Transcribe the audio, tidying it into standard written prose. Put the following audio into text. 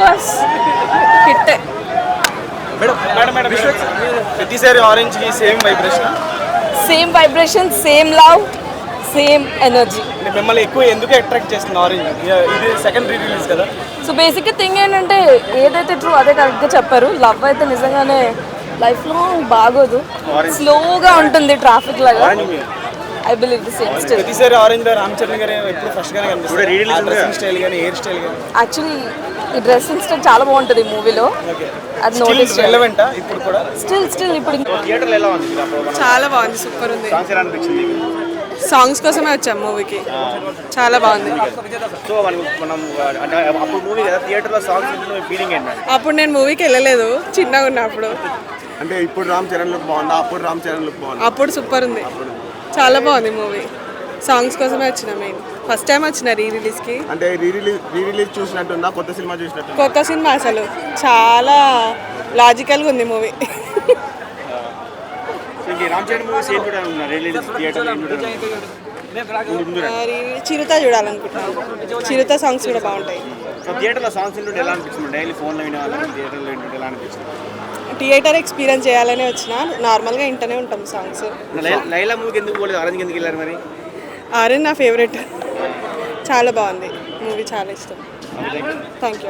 Course hit. Madam ప్రతిసారి orange కి same vibration, same love, same energy. మిమ్మల్ని ఎక్కువ ఎందుకు అట్రాక్ట్ చేస్తుంది ఆరెంజ్? ఇది సెకండ్ రీ రిలీజ్ కదా. సో బేసిక్గా థింగ్ ఏంటంటే ఏదైతే ట్రూ అదే కరెక్ట్గా చెప్పారు. లవ్ అయితే నిజంగానే లైఫ్లో బాగోదు, స్లోగా ఉంటుంది ట్రాఫిక్ లాగా. I believe the same still. ప్రతిసారి ఆరెంజ్ లో రామ్ చరణ్ గారు ఎప్పుడు ఫ్రెష్ గానే కనిపిస్తారు. డ్రెస్సింగ్ స్టైల్ గానీ, హెయిర్ స్టైల్ గానీ. యాక్చువల్లీ ఈ డ్రెస్సింగ్ స్టైల్ చాలా బాగుంటుంది మూవీలో. అది నోటీస్ రెలెవెంటా ఇప్పుడు కూడా? స్టిల్ ఇప్పుడు థియేటర్లో ఎలా ఉంది? చాలా బాగుంది, సూపర్ ఉంది. సాంగ్స్ కోసమే వచ్చాం మూవీకి, చాలా బాగుంది. సో మనం అప్పుడు మూవీ కదా, థియేటర్లో సాంగ్స్ ఫీలింగ్ ఏంటంటే? అప్పుడు నేను మూవీకి వెళ్ళలేదు, చిన్నగా ఉన్నప్పుడు. అంటే ఇప్పుడు రామ్ చరణ్ లుక్ బాగుందా, అప్పుడు రామ్ చరణ్ లుక్ బాగుందా? అప్పుడు సూపర్ ఉంది, చాలా బాగుంది మూవీ. సాంగ్స్ కోసమే వచ్చిన మెయిన్. ఫస్ట్ టైం వచ్చిన రీ రిలీజ్కి. అంటే రీ రిలీజ్ చూసినట్టుందా, కొత్త సినిమా చూసినట్టు? కొత్త సినిమా, అసలు చాలా లాజికల్గా ఉంది మూవీ. రామ్ చరణ్ మూవీస్ ఏం చిరుత చూడాలనుకుంటున్నాను. చిరుత సాంగ్స్ కూడా బాగుంటాయి. థియేటర్లో సాంగ్స్ ఎలా అనిపిస్తుంది? డైలీ ఫోన్లో వినేవాళ్ళకి థియేటర్లో ఎలా అనిపిస్తుంది? థియేటర్ ఎక్స్పీరియన్స్ చేయాలని వచ్చిన, నార్మల్గా ఇంటనే ఉంటాం సాంగ్స్. లైలా మూవీకి ఎందుకు పోలేదు, ఆరెంజ్కి ఎందుకు వెళ్ళారు మరి? ఆరెంజ్ నా ఫేవరెట్, చాలా బాగుంది మూవీ, చాలా ఇష్టం. Thank you.